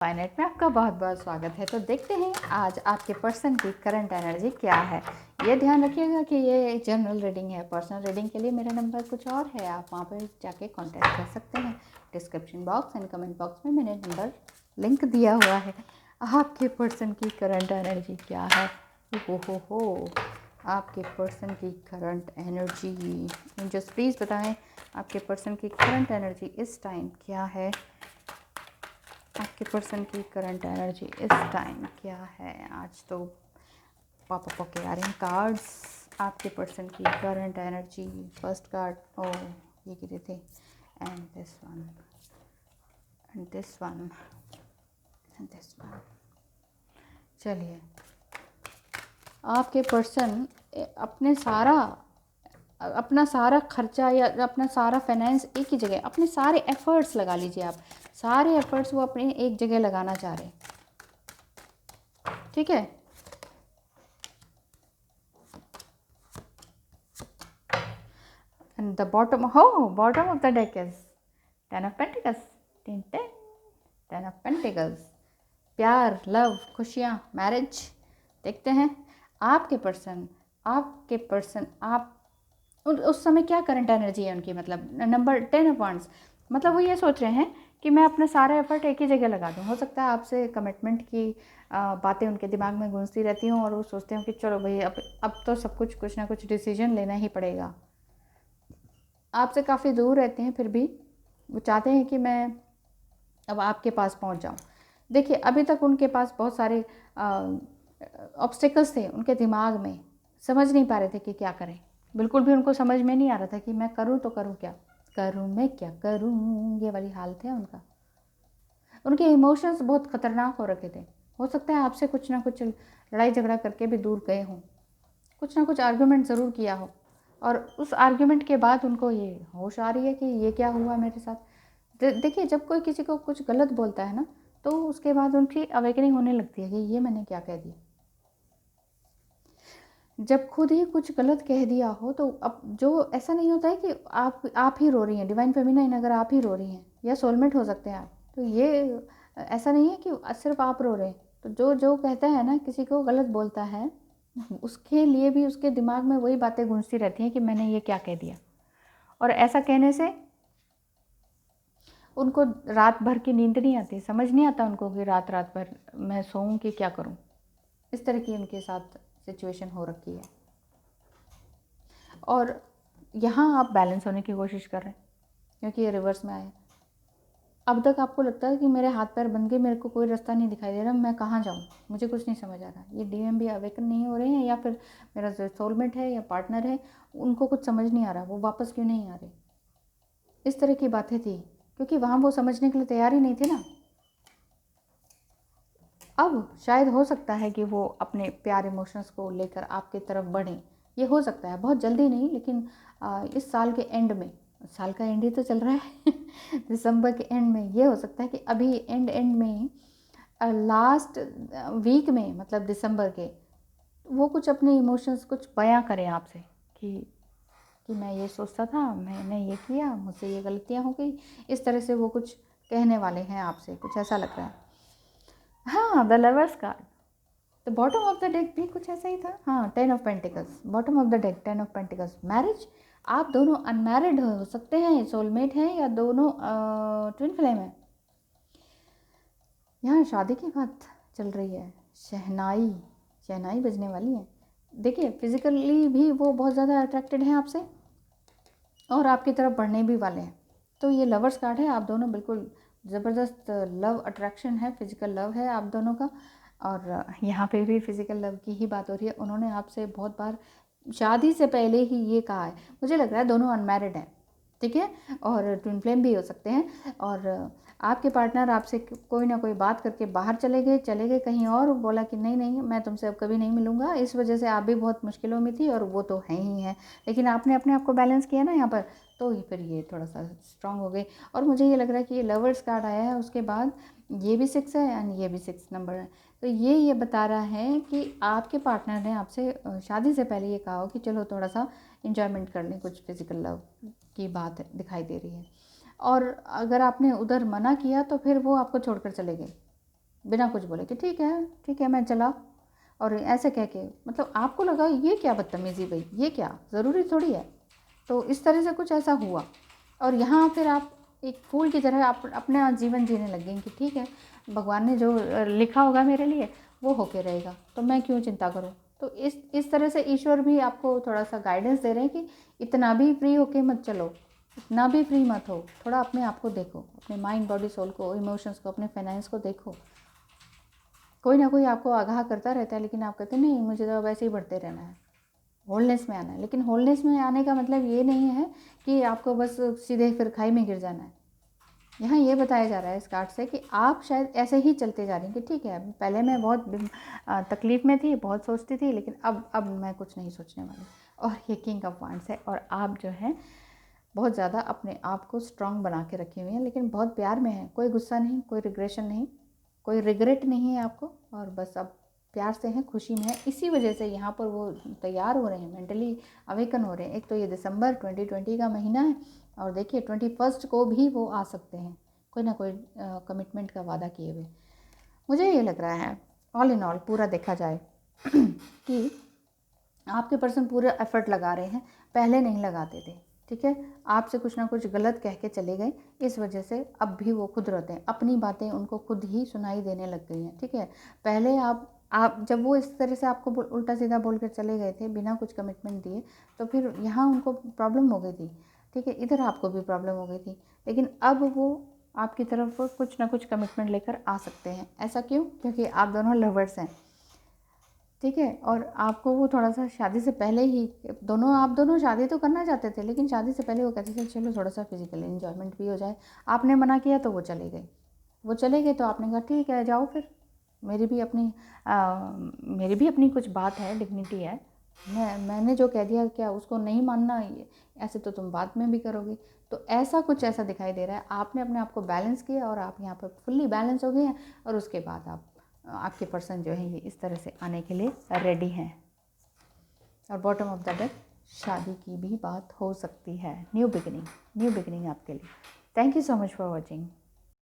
फाइनेट में आपका बहुत बहुत स्वागत है। तो देखते हैं आज आपके पर्सन की करंट एनर्जी क्या है। ये ध्यान रखिएगा कि ये जनरल रीडिंग है। पर्सनल रीडिंग के लिए मेरा नंबर कुछ और है, आप वहाँ पर जाके कांटेक्ट कर सकते हैं। Description box and comment box में मैंने नंबर लिंक दिया हुआ है। आपके पर्सन की करंट एनर्जी क्या है? हो आपके पर्सन की करंट एनर्जी जस्ट प्लीज़ बताएं आपके पर्सन की करंट एनर्जी इस टाइम क्या है। आपके पर्सन की करंट एनर्जी इस टाइम क्या है? आज तो पापा के आ रहे हैं कार्ड्स। आपके पर्सन की करंट एनर्जी, फर्स्ट कार्ड, ओ ये गिरे थे, and this one and this one and this one. चलिए, आपके पर्सन अपना सारा खर्चा या अपना सारा फाइनेंस एक ही जगह, अपने सारे एफर्ट्स लगा लीजिए। आप सारे एफर्ट्स वो अपने एक जगह लगाना चाह रहे हैं, ठीक है। And the bottom of the deck is Ten of Pentacles. Ten of Pentacles. प्यार, लव, खुशियाँ, मैरिज। देखते हैं आपके पर्सन आप उस समय क्या करंट एनर्जी है उनकी। मतलब नंबर 10 ऑफ वांड्स, मतलब वो ये सोच रहे हैं कि मैं अपना सारा एफर्ट एक ही जगह लगा दूँ। हो सकता है आपसे कमिटमेंट की बातें उनके दिमाग में गूंजती रहती हूँ और वो सोचते हैं कि चलो भाई अब तो सब कुछ ना कुछ डिसीजन लेना ही पड़ेगा। आपसे काफ़ी दूर रहते हैं, फिर भी वो चाहते हैं कि मैं अब आपके पास पहुंच जाऊं। देखिए, अभी तक उनके पास बहुत सारे ऑब्स्टिकल्स थे उनके दिमाग में, समझ नहीं पा रहे थे कि क्या करें। बिल्कुल भी उनको समझ में नहीं आ रहा था कि मैं करूं तो करूं क्या, करूं मैं क्या करूं, ये वाली हालत है उनका। उनके इमोशंस बहुत ख़तरनाक हो रखे थे। हो सकता है आपसे कुछ ना कुछ लड़ाई झगड़ा करके भी दूर गए हों, कुछ ना कुछ आर्ग्यूमेंट ज़रूर किया हो, और उस आर्ग्यूमेंट के बाद उनको ये होश आ रही है कि ये क्या हुआ मेरे साथ। देखिए, जब कोई किसी को कुछ गलत बोलता है ना, तो उसके बाद उनकी अवेकनिंग होने लगती है कि ये मैंने क्या कह दिया। जब खुद ही कुछ गलत कह दिया हो तो अब जो ऐसा नहीं होता है कि आप ही रो रही हैं, डिवाइन फेमिनाइन अगर आप ही रो रही हैं, या सोलमेट हो सकते हैं आप, तो ये ऐसा नहीं है कि सिर्फ आप रो रहे हैं। तो जो जो कहता है ना, किसी को गलत बोलता है, उसके लिए भी उसके दिमाग में वही बातें गूंजती रहती हैं कि मैंने ये क्या कह दिया। और ऐसा कहने से उनको रात भर की नींद नहीं आती, समझ नहीं आता उनको कि रात रात भर मैं सोऊं कि क्या करूं। इस तरह की उनके साथ सिचुएशन हो रखी है। और यहाँ आप बैलेंस होने की कोशिश कर रहे हैं क्योंकि ये रिवर्स में आया। अब तक आपको लगता है कि मेरे हाथ पैर बंद गए, मेरे को कोई रास्ता नहीं दिखाई दे रहा, मैं कहाँ जाऊँ, मुझे कुछ नहीं समझ आ रहा। ये डीएम भी अवेकन नहीं हो रहे हैं, या फिर मेरा जो सोलमेट है या पार्टनर है उनको कुछ समझ नहीं आ रहा, वो वापस क्यों नहीं आ रहे। इस तरह की बातें थी क्योंकि वहाँ वो समझने के लिए तैयार ही नहीं थे ना। अब शायद हो सकता है कि वो अपने प्यार इमोशंस को लेकर आपकी तरफ बढ़ें। ये हो सकता है, बहुत जल्दी नहीं, लेकिन इस साल के एंड में, साल का एंड ही तो चल रहा है दिसंबर के एंड में ये हो सकता है कि अभी एंड में लास्ट वीक में, मतलब दिसंबर के, वो कुछ अपने इमोशंस कुछ बयां करें आपसे कि मैं ये सोचता था, मैंने ये किया, मुझसे ये गलतियां हो गई। इस तरह से वो कुछ कहने वाले हैं आपसे, कुछ ऐसा लग रहा है। हाँ, द लवर्स कार्ड, तो बॉटम ऑफ द डेक भी कुछ ऐसा ही था। हाँ, 10 of pentacles, bottom of the deck 10 of pentacles. Marriage, आप दोनों अनमैरिड हो सकते हैं, सोलमेट हैं, या दोनों ट्विन फ्लेम है। यहाँ शादी की बात चल रही है, शहनाई बजने वाली है। देखिए, फिजिकली भी वो बहुत ज़्यादा अट्रैक्टेड हैं आपसे और आपकी तरफ बढ़ने भी वाले हैं। तो ये लवर्स कार्ड है, आप दोनों बिल्कुल ज़बरदस्त लव अट्रैक्शन है, फिजिकल लव है आप दोनों का। और यहाँ पे भी फिजिकल लव की ही बात हो रही है। उन्होंने आपसे बहुत बार शादी से पहले ही ये कहा है। मुझे लग रहा है दोनों अनमैरिड हैं, ठीक है, और ट्विन फ्लेम भी हो सकते हैं। और आपके पार्टनर आपसे कोई ना कोई बात करके बाहर चले गए कहीं और, बोला कि नहीं नहीं मैं तुमसे अब कभी नहीं मिलूँगा। इस वजह से आप भी बहुत मुश्किलों में थी और वो तो हैं ही हैं, लेकिन आपने अपने आप को बैलेंस किया ना यहाँ पर, तो फिर ये थोड़ा सा स्ट्रांग हो गए। और मुझे ये लग रहा है कि ये लवर्स कार्ड आया है, उसके बाद ये भी 6 है एंड ये भी 6 नंबर है। तो ये बता रहा है कि आपके पार्टनर ने आपसे शादी से पहले ये कहा हो कि चलो थोड़ा सा इंजॉयमेंट कर लें, कुछ फिजिकल लव की बात दिखाई दे रही है। और अगर आपने उधर मना किया तो फिर वो आपको छोड़कर चले गए। बिना कुछ बोले कि ठीक है मैं चला, और ऐसे कह के मतलब आपको लगा ये क्या बदतमीज़ी भाई, ये क्या ज़रूरी थोड़ी है। तो इस तरह से कुछ ऐसा हुआ, और यहाँ फिर आप एक फूल की तरह आप अपना जीवन जीने लग गई कि ठीक है, भगवान ने जो लिखा होगा मेरे लिए वो होके रहेगा, तो मैं क्यों चिंता करूँ। तो इस तरह से ईश्वर भी आपको थोड़ा सा गाइडेंस दे रहे हैं कि इतना भी फ्री होके मत चलो, इतना भी फ्री मत हो, थोड़ा अपने आप को देखो, अपने माइंड बॉडी सोल को, इमोशंस को, अपने फाइनेंस को देखो। कोई ना कोई आपको आगाह करता रहता है, लेकिन आप कहते नहीं मुझे तो वैसे ही बढ़ते रहना है, होलनेस में आना है। लेकिन होलनेस में आने का मतलब ये नहीं है कि आपको बस सीधे फिर खाई में गिर जाना है। यहाँ ये बताया जा रहा है इस कार्ड से कि आप शायद ऐसे ही चलते जा रही हैं कि ठीक है पहले मैं बहुत तकलीफ़ में थी, बहुत सोचती थी, लेकिन अब मैं कुछ नहीं सोचने वाली। और ये किंग ऑफ वांड्स है, और आप जो है बहुत ज़्यादा अपने आप को स्ट्रांग बना के रखी हुई हैं, लेकिन बहुत प्यार में है, कोई गुस्सा नहीं, कोई रिग्रेशन नहीं, कोई रिग्रेट नहीं है आपको, और बस अब प्यार से हैं, खुशी में है। इसी वजह से यहाँ पर वो तैयार हो रहे हैं, मेंटली अवेकन हो रहे हैं। एक तो ये दिसंबर 2020 का महीना है, और देखिए 21 को भी वो आ सकते हैं, कोई ना कोई कमिटमेंट का वादा किए हुए। मुझे ये लग रहा है ऑल इन ऑल पूरा देखा जाए कि आपके पर्सन पूरा एफर्ट लगा रहे हैं, पहले नहीं लगाते थे, ठीक है, आपसे कुछ ना कुछ गलत कह के चले गए, इस वजह से अब भी वो खुद रहते हैं, अपनी बातें उनको खुद ही सुनाई देने लग गई हैं, ठीक है। पहले आप जब वो इस तरह से आपको उल्टा सीधा बोल कर चले गए थे बिना कुछ कमिटमेंट दिए, तो फिर यहाँ उनको प्रॉब्लम हो गई थी, ठीक है, इधर आपको भी प्रॉब्लम हो गई थी, लेकिन अब वो आपकी तरफ कुछ ना कुछ कमिटमेंट लेकर आ सकते हैं। ऐसा क्यों? क्योंकि आप दोनों लवर्स हैं, ठीक है, और आपको वो थोड़ा सा शादी से पहले ही आप दोनों शादी तो करना चाहते थे, लेकिन शादी से पहले वो कहते थे चलो थोड़ा सा फिजिकल एंजॉयमेंट भी हो जाए। आपने मना किया तो वो चले गए, तो आपने कहा ठीक है जाओ फिर, मेरी भी अपनी कुछ बात है, डिग्निटी है, मैंने जो कह दिया क्या उसको नहीं मानना, ऐसे तो तुम बाद में भी करोगे। तो ऐसा दिखाई दे रहा है, आपने अपने आप को बैलेंस किया और आप यहाँ पर फुल्ली बैलेंस हो गए हैं, और उसके बाद आपके पर्सन जो है ये इस तरह से आने के लिए रेडी हैं। और बॉटम ऑफ द डेक शादी की भी बात हो सकती है, न्यू बिगिनिंग आपके लिए। Thank you so much for watching.